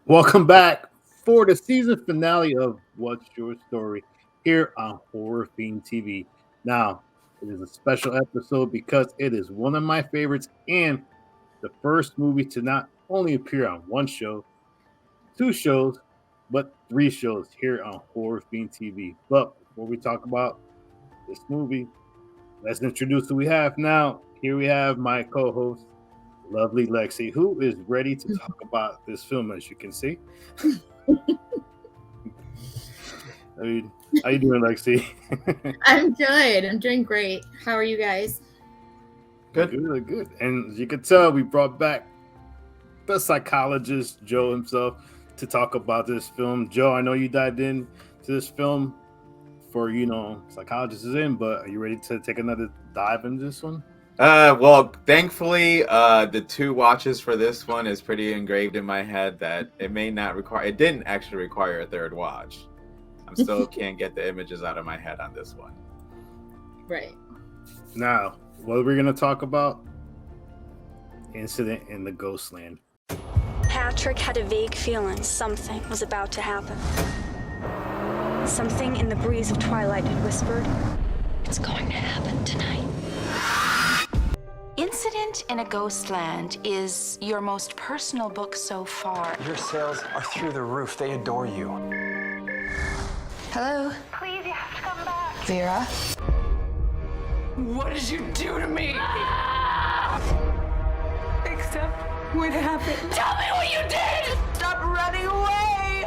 Welcome back for the season finale of What's Your Story here on Horror Fiend TV. Now, it is a special episode because it is one of my favorites and the first movie to not only appear on one show, two shows, but three shows here on Horror Fiend TV. But before we talk about this movie, let's introduce who we have now. Here we have my co-host, lovely Lexi, who is ready to talk about this film, as you can see. How you doing, Lexi? I'm good. I'm doing great. How are you guys? Good. And as you can tell, we brought back the psychologist, Joe himself, to talk about this film. Joe, I know you dived in to this film for, psychologist is in, but are you ready to take another dive into this one? Well, thankfully, the two watches for this one is pretty engraved in my head that it didn't actually require a third watch. I still can't get the images out of my head on this one. Right. Now, what we're going to talk about, Incident in the Ghostland. Patrick had a vague feeling something was about to happen. Something in the breeze of twilight had whispered, "It's going to happen tonight." Incident in a Ghostland is your most personal book so far. Your sales are through the roof. They adore you. Hello? Please, you have to come back. Vera? What did you do to me? Except what happened. Tell me what you did! Stop running away!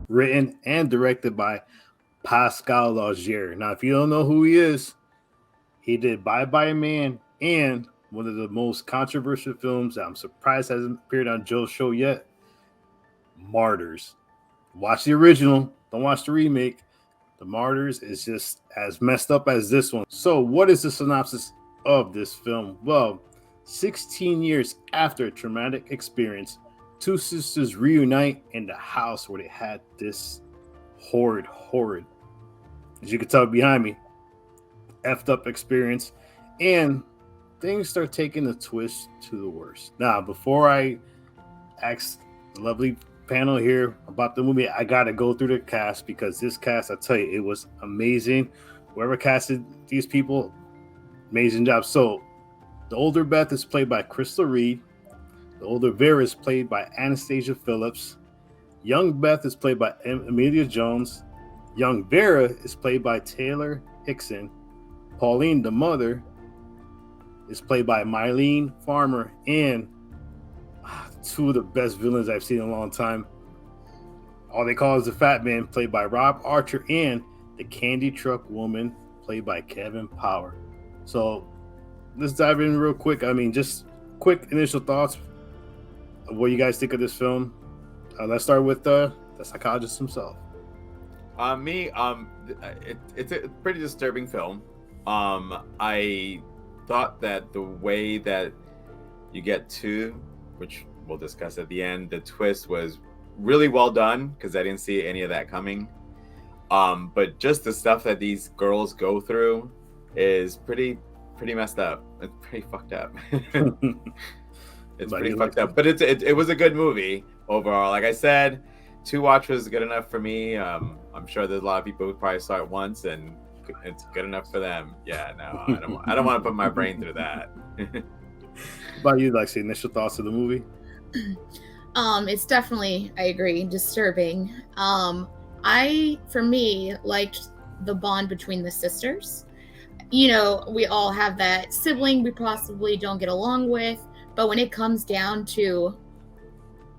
Written and directed by Pascal Laugier. Now, if you don't know who he is, he did Bye Bye Man and one of the most controversial films that I'm surprised hasn't appeared on Joe's show yet, Martyrs. Watch the original, don't watch the remake. The Martyrs is just as messed up as this one. So what is the synopsis of this film? Well, 16 years after a traumatic experience, two sisters reunite in the house where they had this horrid, as you can tell behind me, effed up experience, and things start taking a twist to the worst. Now, before I ask the lovely panel here about the movie, I gotta go through the cast because this cast, I tell you, it was amazing. Whoever casted these people, amazing job. So, the older Beth is played by Crystal Reed. The older Vera is played by Anastasia Phillips. Young Beth is played by Amelia Jones. Young Vera is played by Taylor Hickson. Pauline, the mother, is played by Mylene Farmer. And two of the best villains I've seen in a long time. All they call is the Fat Man, played by Rob Archer. And the Candy Truck Woman, played by Kevin Power. So let's dive in real quick. I mean, just quick initial thoughts. What you guys think of this film? Let's start with the psychologist himself. It's a pretty disturbing film. I thought that the way that you get to, which we'll discuss at the end, the twist was really well done because I didn't see any of that coming. But just the stuff that these girls go through is pretty messed up. It's pretty fucked up. It's pretty fucked up, but it was a good movie overall. Like I said, two watch was good enough for me. I'm sure there's a lot of people who probably saw it once and it's good enough for them. Yeah, no, I don't want to put my brain through that. What about you, Lexi? Initial thoughts of the movie? It's definitely, I agree, disturbing. For me, liked the bond between the sisters. You know, we all have that sibling we possibly don't get along with. But when it comes down to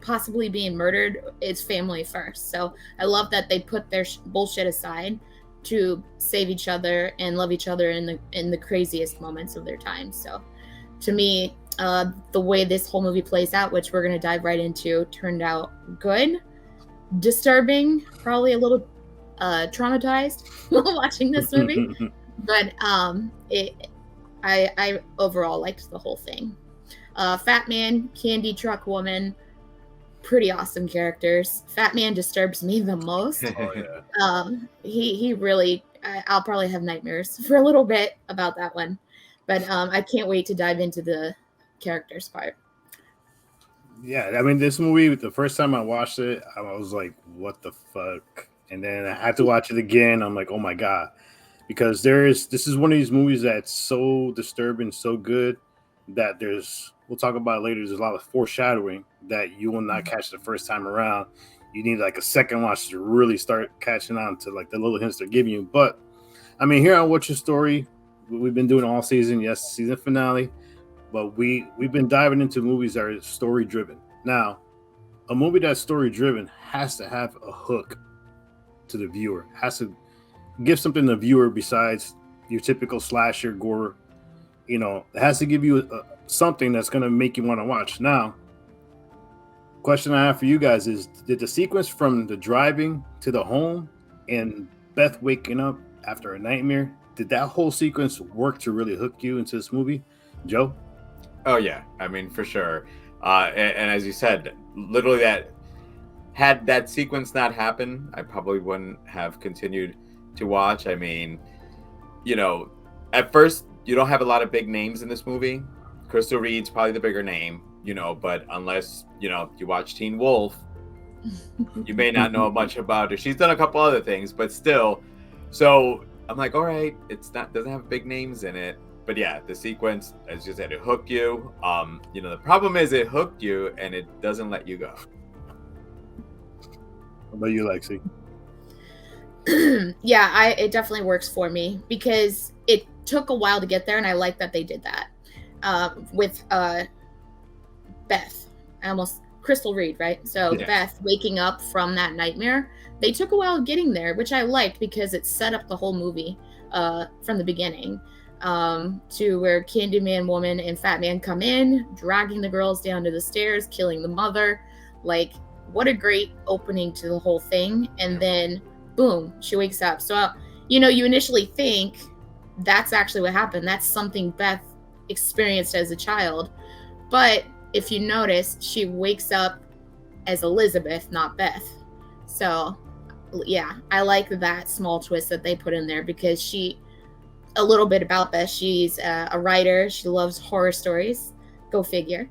possibly being murdered, it's family first. So I love that they put their bullshit aside to save each other and love each other in the craziest moments of their time. So to me, the way this whole movie plays out, which we're going to dive right into, turned out good, disturbing, probably a little traumatized while watching this movie. But I overall liked the whole thing. Fat Man, Candy Truck Woman, pretty awesome characters. Fat Man disturbs me the most. Oh, yeah. He really I'll probably have nightmares for a little bit about that one. But I can't wait to dive into the characters part. Yeah, I mean, this movie, the first time I watched it, I was like, what the fuck? And then I had to watch it again. I'm like, oh my God. Because this is one of these movies that's so disturbing, so good that we'll talk about it later, there's a lot of foreshadowing that you will not catch the first time around. You need like a second watch to really start catching on to like the little hints they're giving you. But I mean, here on What's Your Story, we've been doing all season. Yes, season finale. But we've been diving into movies that are story driven. Now, a movie that's story driven has to have a hook to the viewer. Has to give something to the viewer besides your typical slasher gore. It has to give you something that's going to make you want to watch. Now, question I have for you guys is: did the sequence from the driving to the home and Beth waking up after a nightmare, did that whole sequence work to really hook you into this movie, Joe? Oh yeah, I mean for sure. And as you said, literally had that sequence not happened, I probably wouldn't have continued to watch. I mean, at first you don't have a lot of big names in this movie. Crystal Reed's probably the bigger name, but unless you watch Teen Wolf, you may not know much about her. She's done a couple other things, but still. So I'm like, all right, doesn't have big names in it. But yeah, the sequence, as you said, it hooked you. The problem is it hooked you and it doesn't let you go. What about you, Lexi? Yeah, it definitely works for me because it took a while to get there, and I like that they did that with Beth, Crystal Reed, right? So Yeah. Beth waking up from that nightmare. They took a while getting there, which I liked because it set up the whole movie from the beginning. To where Candyman woman and Fat Man come in, dragging the girls down to the stairs, killing the mother. Like, what a great opening to the whole thing. And then, boom, she wakes up. So, you initially think that's actually what happened. That's something Beth experienced as a child. But if you notice, she wakes up as Elizabeth, not Beth. So, yeah, I like that small twist that they put in there because a little bit about Beth. She's a writer. She loves horror stories. Go figure.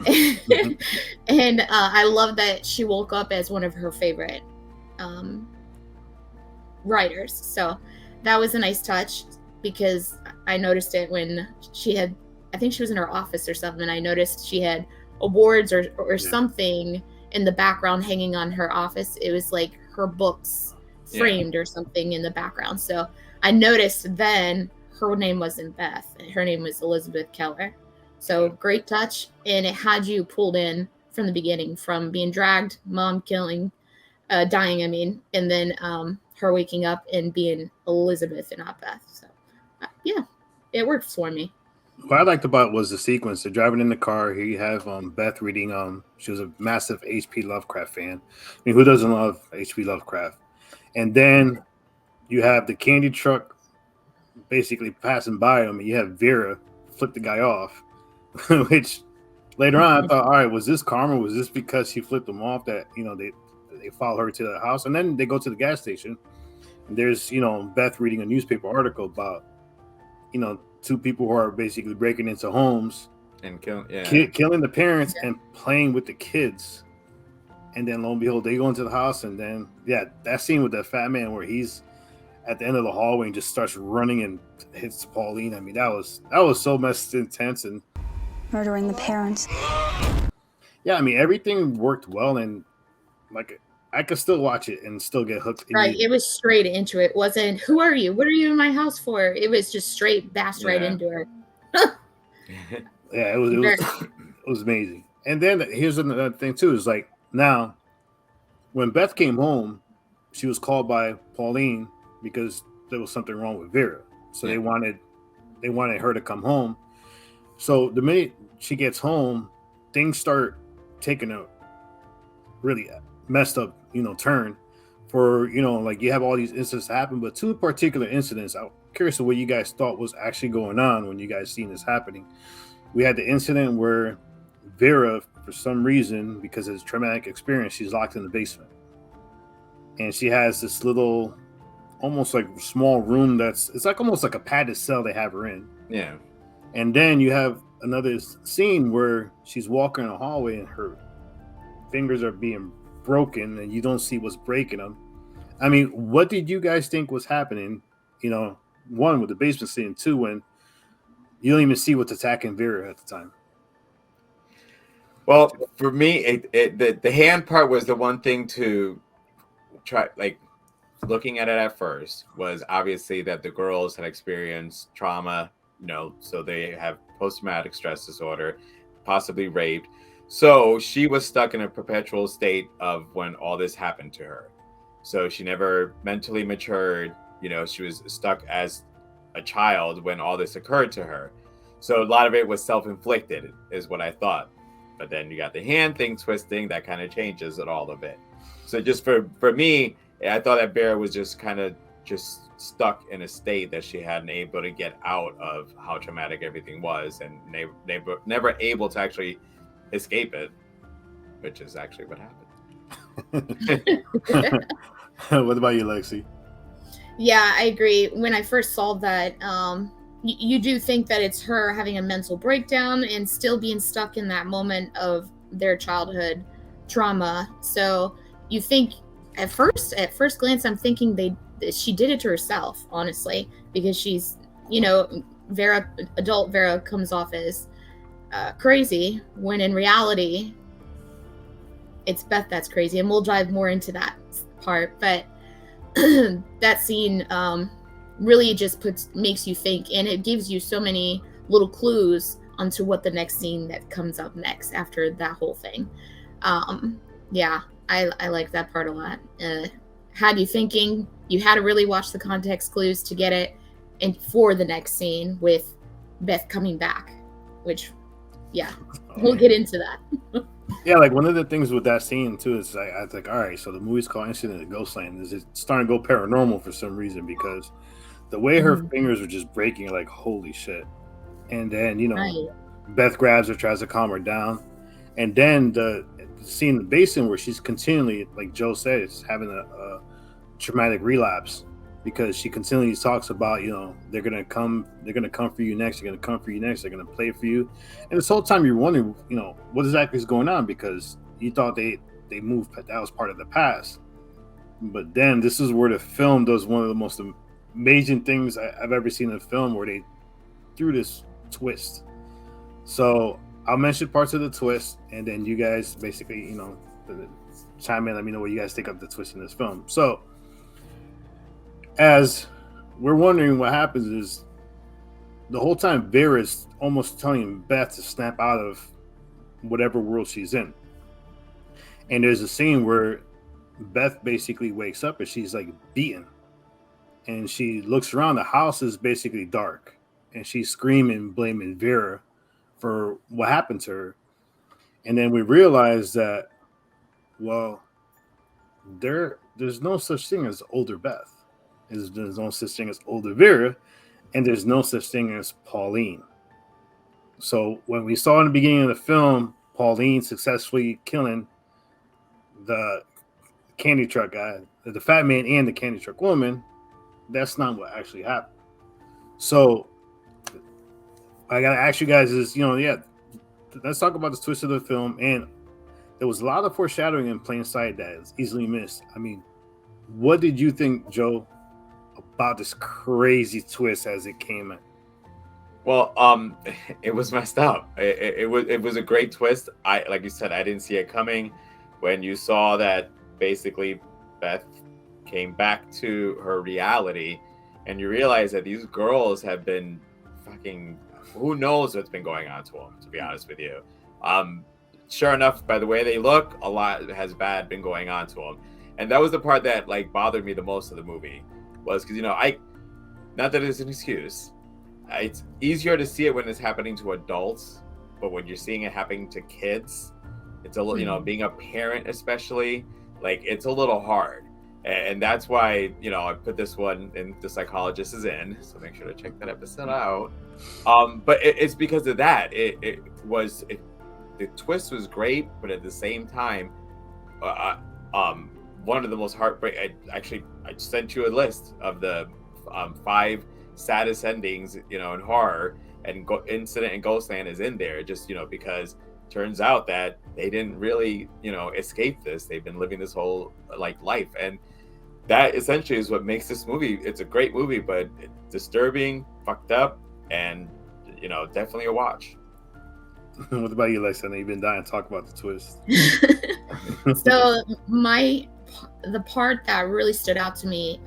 And I love that she woke up as one of her favorite writers. So that was a nice touch because I noticed it when I think she was in her office or something, and I noticed she had awards or something in the background hanging on her office. It was like her books framed or something in the background. So I noticed then her name wasn't Beth. Her name was Elizabeth Keller. So great touch. And it had you pulled in from the beginning, from being dragged, mom dying, and then her waking up and being Elizabeth and not Beth. So yeah, it worked for me. What I liked about it was the sequence. They're driving in the car. Here you have Beth reading. She was a massive H.P. Lovecraft fan. I mean, who doesn't love H.P. Lovecraft? And then you have the candy truck basically passing by him, and you have Vera flip the guy off, which later on I thought, all right, was this karma? Was this because she flipped him off that they follow her to the house? And then they go to the gas station, and there's Beth reading a newspaper article about two people who are basically breaking into homes And killing the parents and playing with the kids. And then lo and behold, they go into the house, and then that scene with that Fat Man where he's at the end of the hallway and just starts running and hits Pauline. I mean, that was so much intense and Murdering the parents. Yeah, I mean, everything worked well, and like I could still watch it and still get hooked. Right, it was straight into it. Wasn't who are you? What are you in my house for? It was just straight bassed right into her. Yeah, it was amazing. And then here's another thing too: is like now, when Beth came home, she was called by Pauline because there was something wrong with Vera. So they wanted her to come home. So the minute she gets home, things start taking a really messed up, turn. For like you have all these incidents happen, but two particular incidents. I'm curious of what you guys thought was actually going on when you guys seen this happening. We had the incident where Vera, for some reason, because of his traumatic experience, she's locked in the basement. And she has this little almost like small room it's like almost like a padded cell they have her in. Yeah. And then you have another scene where she's walking in a hallway and her fingers are being broken and you don't see what's breaking them. I mean, what did you guys think was happening? You know, one, with the basement scene, two, when you don't even see what's attacking Vera at the time. Well, for me, the hand part was the one thing to try, like, looking at it at first was obviously that the girls had experienced trauma, you know, so they have post-traumatic stress disorder, possibly raped. So she was stuck in a perpetual state of when all this happened to her. So she never mentally matured. You know, she was stuck as a child when all this occurred to her. So a lot of it was self-inflicted is what I thought. But then you got the hand thing twisting, that kind of changes it all a bit. So just for me, I thought that Vera was just kind of just stuck in a state that she hadn't able to get out of how traumatic everything was, and never able to actually escape it, which is actually what happened. What about you, Lexi? Yeah, I agree. When I first saw that, you do think that it's her having a mental breakdown and still being stuck in that moment of their childhood trauma. So you think at first glance, I'm thinking she did it to herself, honestly, because she's, you know, adult Vera comes off as crazy, when in reality, it's Beth that's crazy. And we'll dive more into that part. But that scene really just makes you think, and it gives you so many little clues onto what the next scene that comes up next after that whole thing. Yeah, I like that part a lot. Had you thinking, you had to really watch the context clues to get it, and for the next scene with Beth coming back, which, yeah, we'll get into that. Yeah, like one of the things with that scene too is I was like, all right, so the movie's called Incident at Ghostland. Is it starting to go paranormal for some reason? Because the way her fingers were just breaking, like, holy shit. And then, you know, right. Beth grabs her, tries to calm her down. And then the scene in the basin where she's continually, like Joe said, is having a traumatic relapse, because she continually talks about, you know, they're gonna come for you next, they're gonna come for you next, they're gonna play for you. And this whole time you're wondering, you know, what exactly is going on, because you thought they moved, that was part of the past. But then this is where the film does one of the most amazing things I've ever seen in a film, where they threw this twist. So I'll mention parts of the twist, and then you guys basically, you know, chime in, let me know what you guys think of the twist in this film. So as we're wondering what happens, is the whole time Vera's almost telling Beth to snap out of whatever world she's in. And there's a scene where Beth basically wakes up and she's like beaten. And she looks around, the house is basically dark. And she's screaming, blaming Vera for what happened to her. And then we realize that, well, there's no such thing as older Beth. There's no such thing as older Vera, and there's no such thing as Pauline. So when we saw in the beginning of the film Pauline successfully killing the candy truck guy, the fat man and the candy truck woman, that's not what actually happened. So I gotta ask you guys is, you know, yeah, let's talk about the twist of the film. And there was a lot of foreshadowing in plain sight that is easily missed. I mean, what did you think, Joe, about this crazy twist as it came in? Well, it was messed up. It was a great twist. Like you said, I didn't see it coming. When you saw that basically Beth came back to her reality, and you realize that these girls have been fucking, who knows what's been going on to them, to be honest with you. Sure enough, by the way they look, a lot has bad been going on to them. And that was the part that like bothered me the most of the movie, was because, you know, not that it's an excuse, it's easier to see it when it's happening to adults, but when you're seeing it happening to kids, it's a little, you know, being a parent especially, like, it's a little hard. And that's why, you know, I put this one in The Psychologist is In, so make sure to check that episode out. But it's because of that. The twist was great, but at the same time, one of the most heartbreaking. I sent you a list of the 5 saddest endings, in horror, and Incident in Ghostland is in there, just because turns out that they didn't really escape this. They've been living this whole life, and that essentially is what makes this movie. It's a great movie, but it's disturbing, fucked up, and definitely a watch. What about you, Lex? I know you've been dying to talk about the twist. So the part that really stood out to me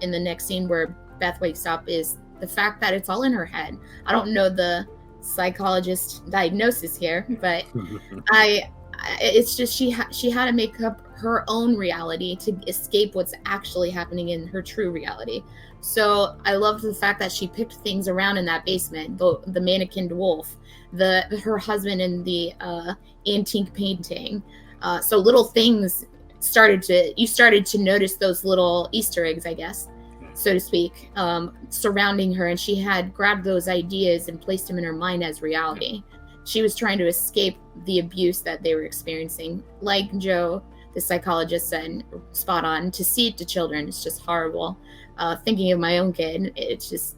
in the next scene where Beth wakes up is the fact that it's all in her head. I don't know the psychologist diagnosis here, but it's just she had to make up her own reality to escape what's actually happening in her true reality. So I love the fact that she picked things around in that basement, the mannequin wolf, her husband in the antique painting. So little things started to notice those little Easter eggs, I guess, so to speak, surrounding her, and she had grabbed those ideas and placed them in her mind as reality. She was trying to escape the abuse that they were experiencing. Like Joe, the psychologist, said, spot on, to see it to children, it's just horrible. Thinking of my own kid, it's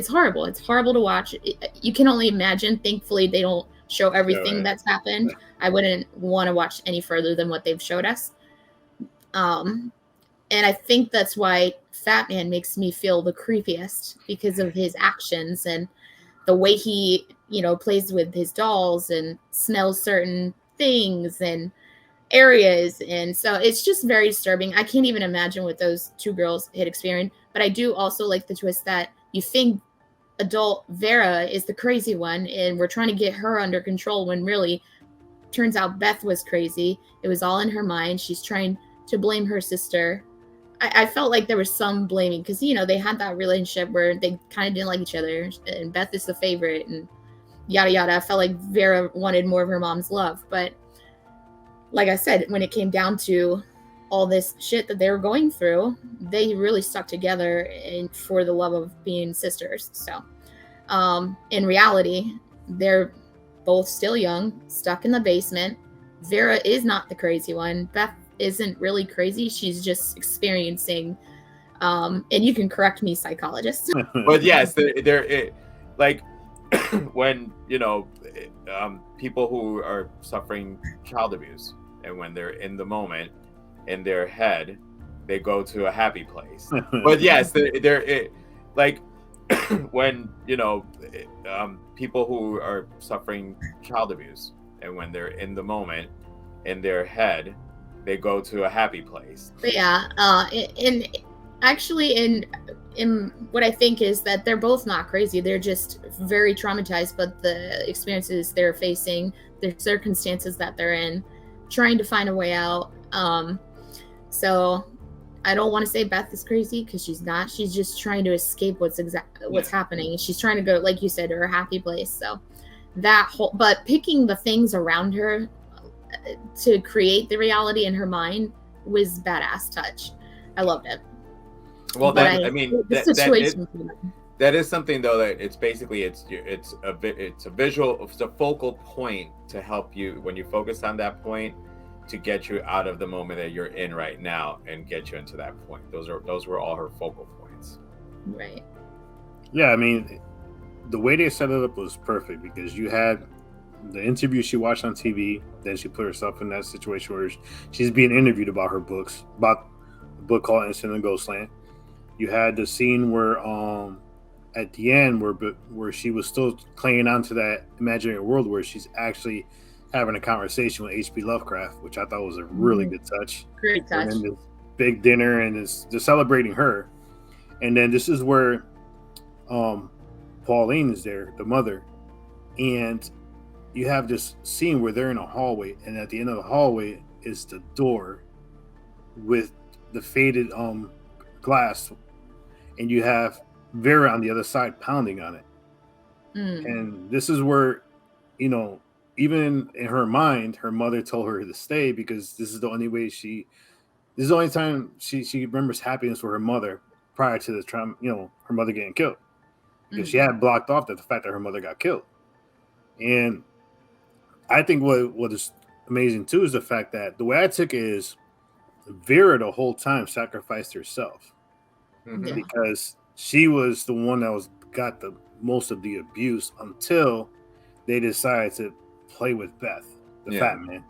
horrible. It's horrible to watch. You can only imagine. Thankfully, they don't show everything that's happened. I wouldn't want to watch any further than what they've showed us. And I think that's why Fat Man makes me feel the creepiest, because of his actions and the way he, plays with his dolls and smells certain things and areas. And so it's just very disturbing. I can't even imagine what those 2 girls had experienced. But I do also like the twist that you think adult Vera is the crazy one and we're trying to get her under control, when really turns out Beth was crazy. It was all in her mind. She's trying to blame her sister. I felt like there was some blaming because, they had that relationship where they kind of didn't like each other, and Beth is the favorite and yada yada. I felt like Vera wanted more of her mom's love. But like I said, when it came down to all this shit that they were going through, they really stuck together and for the love of being sisters. So in reality, they're both still young, stuck in the basement. Vera is not the crazy one. Beth isn't really crazy. She's just experiencing, and you can correct me, psychologist. But yes, they're like when people who are suffering child abuse, and when they're in the moment in their head, they go to a happy place. But yes, they're like when people who are suffering child abuse, and when they're in the moment in their head, they go to a happy place. But yeah, in what I think is that they're both not crazy. They're just very traumatized, but the experiences they're facing, the circumstances that they're in, trying to find a way out. So I don't want to say Beth is crazy, because she's not. She's just trying to escape what's happening. She's trying to go, like you said, to her happy place. So but picking the things around her to create the reality in her mind was badass touch. I loved it. Well, that is something though, that it's basically it's a visual, it's a focal point to help you when you focus on that point, to get you out of the moment that you're in right now and get you into that point. Those were all her focal points. Right. Yeah, I mean, the way they set it up was perfect, because you had the interview she watched on TV, then she put herself in that situation where she's being interviewed about her books, about a book called Incident in Ghostland. You had the scene where at the end where she was still clinging on to that imaginary world, where she's actually having a conversation with H.P. Lovecraft, which I thought was a really good touch. Great touch. And then this big dinner, and they're celebrating her. And then this is where Pauline is there, the mother, and you have this scene where they're in a hallway, and at the end of the hallway is the door with the faded glass, and you have Vera on the other side pounding on it. And this is where, even in her mind, her mother told her to stay, because this is the only way this is the only time she remembers happiness for her mother prior to the trauma, her mother getting killed, because she had blocked off the fact that her mother got killed. And I think what is amazing too is the fact that the way I took it is Vera the whole time sacrificed herself Yeah. because she was the one that got the most of the abuse until they decided to play with Beth, the fat man.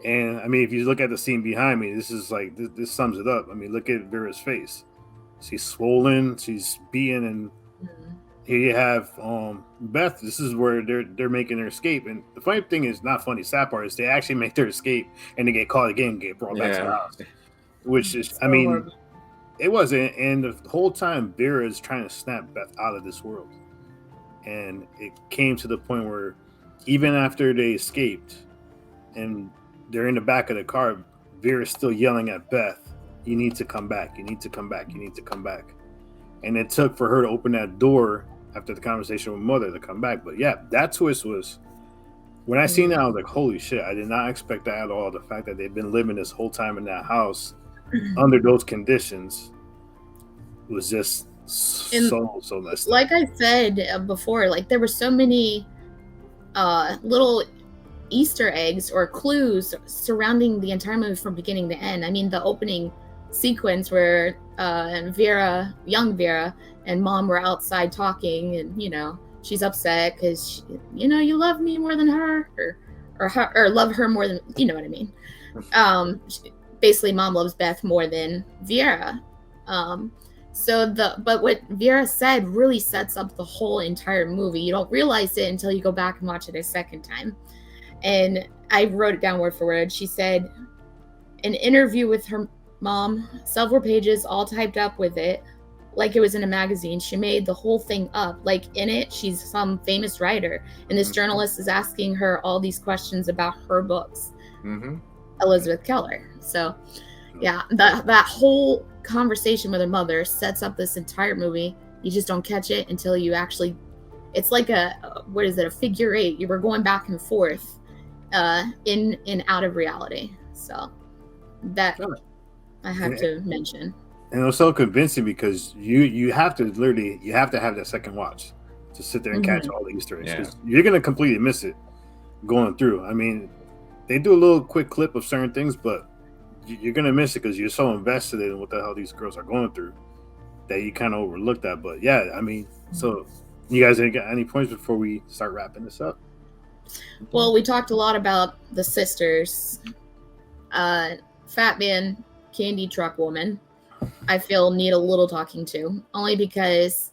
And I mean, if you look at the scene behind me, this is like this sums it up. I mean, look at Vera's face. She's swollen, she's beaten, and here you have Beth. This is where they're making their escape. And the funny thing is, not funny, sad part is they actually make their escape and they get caught again and get brought back to the house. Which is, I mean, horrible. It wasn't. And the whole time Vera is trying to snap Beth out of this world. And it came to the point where even after they escaped and they're in the back of the car, Vera's still yelling at Beth, "You need to come back. You need to come back. You need to come back." And it took for her to open that door after the conversation with Mother to come back. But yeah, that twist was, when I seen that, I was like, holy shit, I did not expect that at all. The fact that they've been living this whole time in that house under those conditions was just so messed up. Like I said before, like there were so many little Easter eggs or clues surrounding the entire movie from beginning to end. I mean, the opening sequence where young Vera and Mom were outside talking, and you know she's upset because you love me more than her, or love her more than, you know what I mean. Basically, Mom loves Beth more than Vera. But what Vera said really sets up the whole entire movie. You don't realize it until you go back and watch it a second time. And I wrote it down word for word. She said, an interview with her mom, several pages, all typed up with it, like it was in a magazine. She made the whole thing up. Like in it, she's some famous writer. And this journalist is asking her all these questions about her books. Elizabeth Keller. So yeah, that whole conversation with her mother sets up this entire movie. You just don't catch it until you actually, it's like a figure eight. You were going back and forth in and out of reality. So that I have to mention. And it was so convincing because you have to have that second watch to sit there and catch all the Easter eggs. Because you're gonna completely miss it going through. I mean, they do a little quick clip of certain things, but you're gonna miss it because you're so invested in what the hell these girls are going through that you kind of overlook that. But yeah, I mean, so you guys got any points before we start wrapping this up? Well, we talked a lot about the sisters. Fat Man, Candy Truck Woman, I feel need a little talking to, only because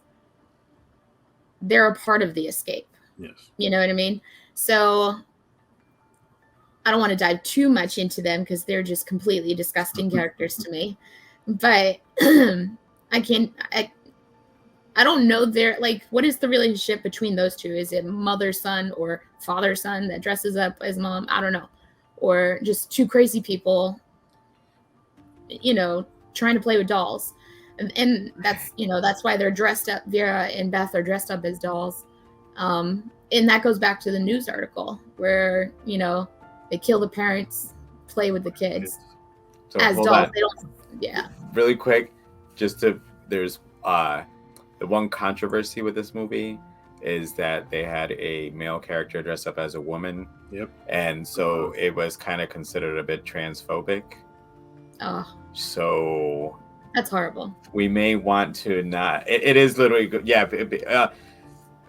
they're a part of the escape. Yes. You know what I mean? So I don't want to dive too much into them because they're just completely disgusting characters to me. But I don't know what is the relationship between those two? Is it mother-son or father-son that dresses up as mom? I don't know. Or just two crazy people, trying to play with dolls. And that's why they're dressed up. Vera and Beth are dressed up as dolls. And that goes back to the news article where, they kill the parents, play with the kids so as dolls. They don't. Yeah. Really quick, there's the one controversy with this movie is that they had a male character dress up as a woman. Yep. And so it was kind of considered a bit transphobic. Oh. So that's horrible. We may want to not. It is literally good. Yeah.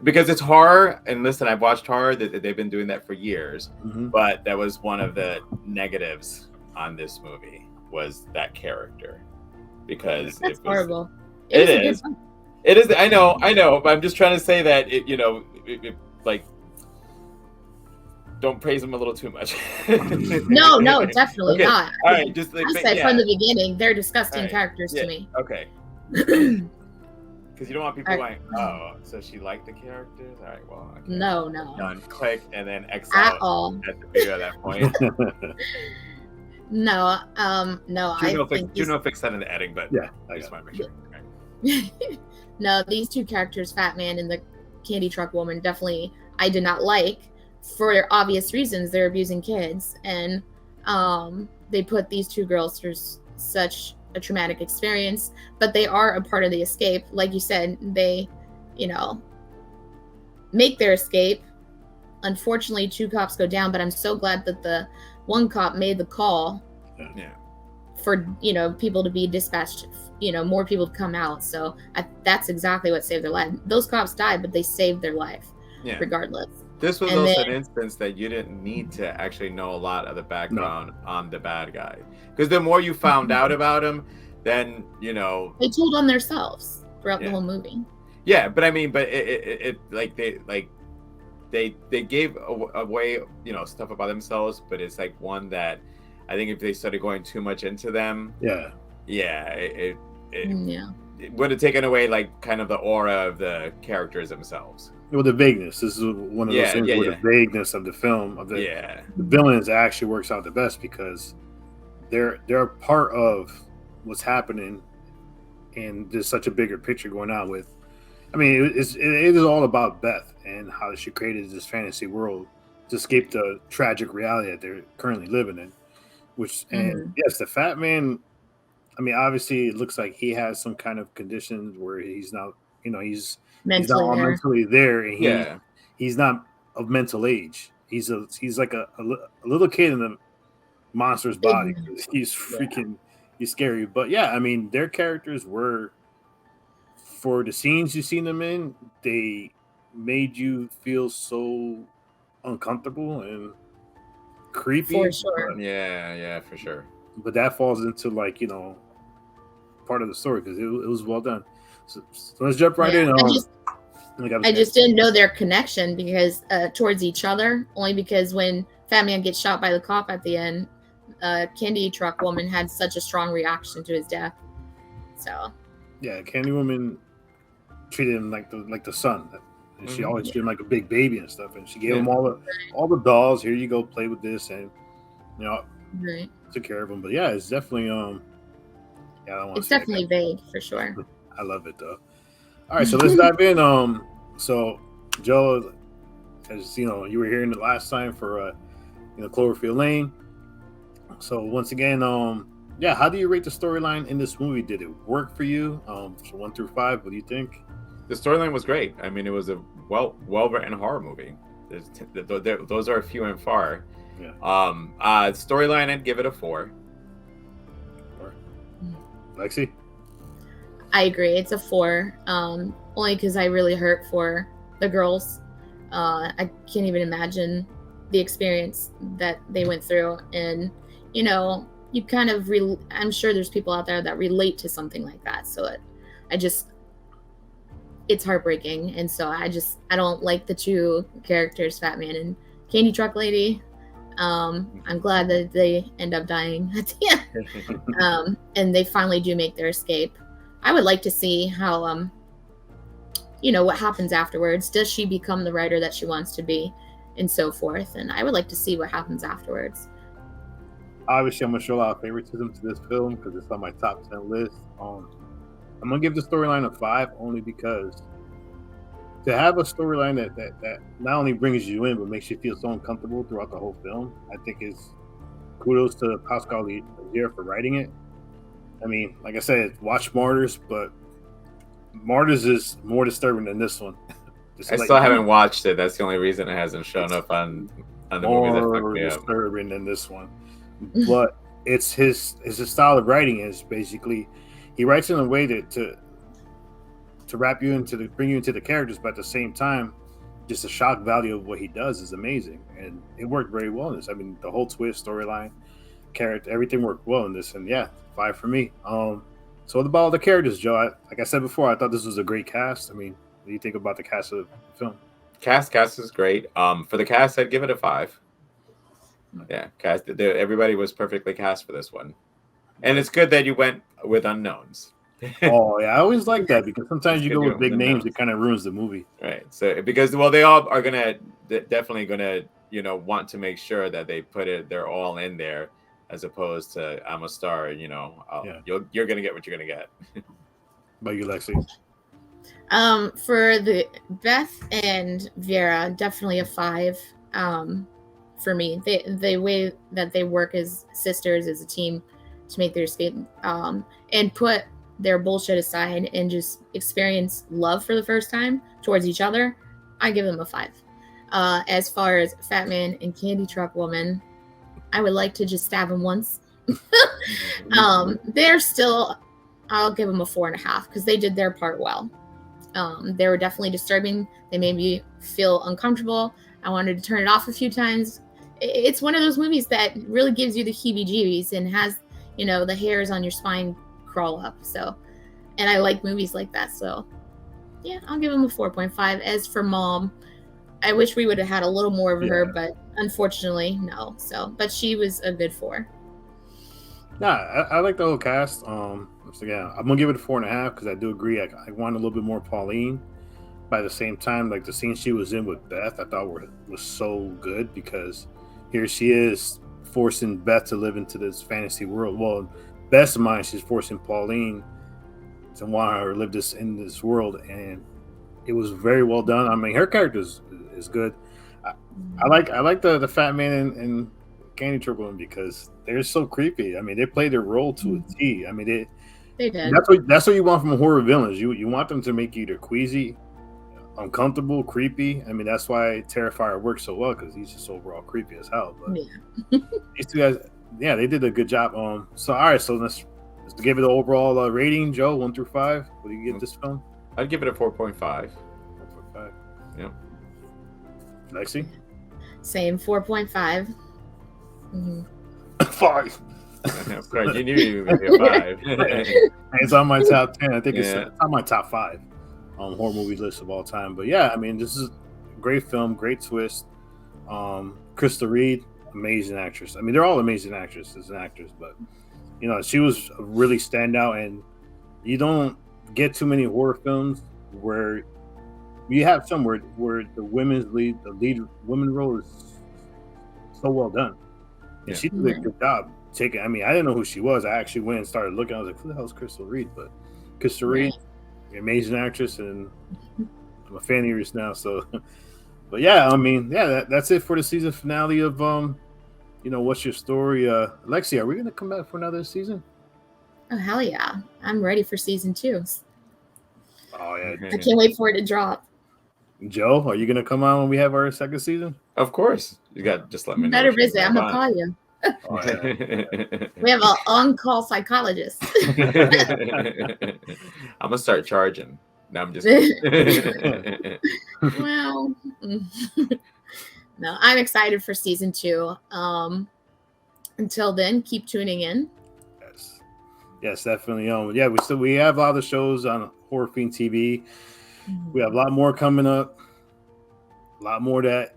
Because it's horror, and listen, I've watched horror. They've been doing that for years. But that was one of the negatives on this movie was that character, because that's horrible. It is. It is. I know. But I'm just trying to say that don't praise them a little too much. No, definitely not. All right. I said from the beginning, they're disgusting characters to me. Okay. Because you don't want people going, oh, so she liked the characters? All right, well, okay. No. Done. Click and then X at out all. At the video at that point. No. Juno fixed that in the editing, but I just want to make sure. Okay. No, these two characters, Fat Man and the Candy Truck Woman, definitely I did not like for obvious reasons. They're abusing kids, and they put these two girls through such a traumatic experience, but they are a part of the escape. Like you said, they, make their escape. Unfortunately, 2 cops go down, but I'm so glad that the one cop made the call for, you know, people to be dispatched, you know, more people to come out. So that's exactly what saved their life. Those cops died, but they saved their life regardless. This was And also then- an instance that you didn't need to actually know a lot of the background on the bad guy, because the more you found out about him, then, you know, they told on themselves throughout the whole movie. Yeah, but I mean, but it like they gave away, you know, stuff about themselves, but it's like one that I think if they started going too much into them, it would have taken away like kind of the aura of the characters themselves. Well, the vagueness. This is one of those things where the vagueness of the film of the villains actually works out the best, because they're a part of what's happening, and there's such a bigger picture going on with. I mean, it is all about Beth and how she created this fantasy world to escape the tragic reality that they're currently living in. Which and yes, the Fat Man. I mean, obviously, it looks like he has some kind of conditions where he's not, you know, he's not all mentally there, and he's not of mental age. He's like a little kid in a monster's body. He's freaking he's scary. But yeah, I mean, their characters were, for the scenes you've seen them in, they made you feel so uncomfortable and creepy. For sure. Yeah, for sure. But that falls into, like, you know, part of the story, because it was well done. So let's jump right in. I just didn't know their connection because towards each other, only because when Fat Man gets shot by the cop at the end, Candy Truck Woman had such a strong reaction to his death. So yeah, Candy Woman treated him like the son, and she always treated him like a big baby and stuff. And she gave him all the dolls. Here you go, play with this, and you know, took care of him. But yeah, it's definitely it's definitely vague for sure. I love it though. All right, so let's dive in. So Joe, as you know, you were here in the last time for Cloverfield Lane. So once again, how do you rate the storyline in this movie? Did it work for you? So 1 through 5, what do you think? The storyline was great. I mean, it was a well written horror movie. Those are few and far. Yeah. Storyline, I'd give it a 4. Lexi? I agree. It's a 4. Only because I really hurt for the girls. I can't even imagine the experience that they went through. And, you know, you kind of, I'm sure there's people out there that relate to something like that. So it's heartbreaking. And so I don't like the two characters, Fat Man and Candy Truck Lady. I'm glad that they end up dying at the end. And they finally do make their escape. I would like to see how, what happens afterwards. Does she become the writer that she wants to be, and so forth? And I would like to see what happens afterwards. Obviously, I'm going to show a lot of favoritism to this film because it's on my top 10 list. I'm going to give the storyline a 5 only because to have a storyline that not only brings you in but makes you feel so uncomfortable throughout the whole film, I think is kudos to Pascal Laugier for writing it. I mean, like I said, watch Martyrs, but Martyrs is more disturbing than this one. I still haven't watched it. That's the only reason it hasn't shown up on the movies that fucked me up. More disturbing than this one. But it's his style of writing is basically he writes in a way to wrap you bring you into the characters, but at the same time, just the shock value of what he does is amazing, and it worked very well in this. I mean, the whole twist, storyline, character, everything worked well in this, and yeah, 5 for me. So what about all the characters, Joe? Like I said before, I thought this was a great cast. I mean, what do you think about the cast of the film? Cast is great. For the cast, I'd give it a 5. Yeah, cast. Everybody was perfectly cast for this one, and it's good that you went with unknowns. Oh yeah, I always like that because sometimes you go with big names, it kind of ruins the movie. Right. So because they all are definitely gonna want to make sure that they they're all in there, as opposed to I'm a star. You're gonna get what you're gonna get. By you, Lexi. For the Beth and Vera, definitely a 5. For me, the way that they work as sisters, as a team, to make their escape, and put their bullshit aside and just experience love for the first time towards each other, I give them a 5. As far as Fat Man and Candy Truck Woman, I would like to just stab him once They're still, I'll give them a 4.5 because they did their part well. They were definitely disturbing. They made me feel uncomfortable. I wanted to turn it off a few times. It's one of those movies that really gives you the heebie-jeebies and has, the hairs on your spine crawl up. So, and I like movies like that. So, yeah, I'll give them a 4.5. As for Mom, I wish we would have had a little more of her, but unfortunately, no. So, but she was a good 4. Nah, I like the whole cast. So yeah, I'm gonna give it a 4.5 because I do agree. I want a little bit more Pauline. But at the same time, like the scene she was in with Beth, I thought was so good because here she is forcing Beth to live into this fantasy world. Well, in Beth's mind, she's forcing Pauline to want her to live in this world, and it was very well done. I mean, her character is good. I like the fat man and Candy Triple because they're so creepy. I mean, they play their role to a T. I mean, they did. That's what you want from horror villains. You want them to make you either queasy, uncomfortable, creepy. I mean, that's why Terrifier works so well because he's just overall creepy as hell. But these two guys, yeah, they did a good job. So all right, so let's give it an overall rating, Joe, 1 through 5. What do you give this film? I'd give it a 4.5. 4.5. Yeah. Lexi? Same, 4.5. 5. Of course, you knew you were going to get 5. It's on my top 10. I think it's on my top 5 horror movie list of all time. But yeah, I mean, this is a great film, great twist. Krista Reed, amazing actress. I mean, they're all amazing actresses and actors, but she was a really standout. And you don't get too many horror films where you have some where the lead women role is so well done, and she did a good job. I didn't know who she was. I actually went and started looking. I was like, who the hell is Crystal Reed? But Crystal Reed, amazing actress, and I'm a fan of yours now. So, but yeah, I mean, that's it for the season finale of What's Your Story? Lexi, are we gonna come back for another season? Oh hell yeah! I'm ready for season 2. Oh yeah, I can't wait for it to drop. Joe, are you gonna come on when we have our second season? Of course, you got just let me know. Better visit. I'm gonna call you. Oh, yeah. We have an on-call psychologist. I'm gonna start charging. No, I'm just. Well, no, I'm excited for season 2. Until then, keep tuning in. Yes, definitely. We have a lot of shows on Horror Fiend TV. We have a lot more coming up. A lot more that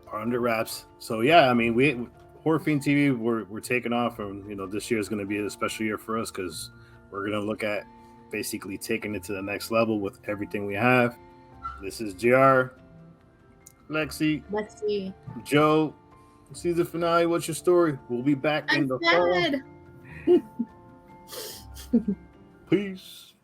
are under wraps. So yeah, I mean, Horror Fiend TV, we're taking off, and this year is going to be a special year for us because we're going to look at basically taking it to the next level with everything we have. This is JR, Lexi, Joe. Season finale. What's Your Story? We'll be back in the fall. Peace.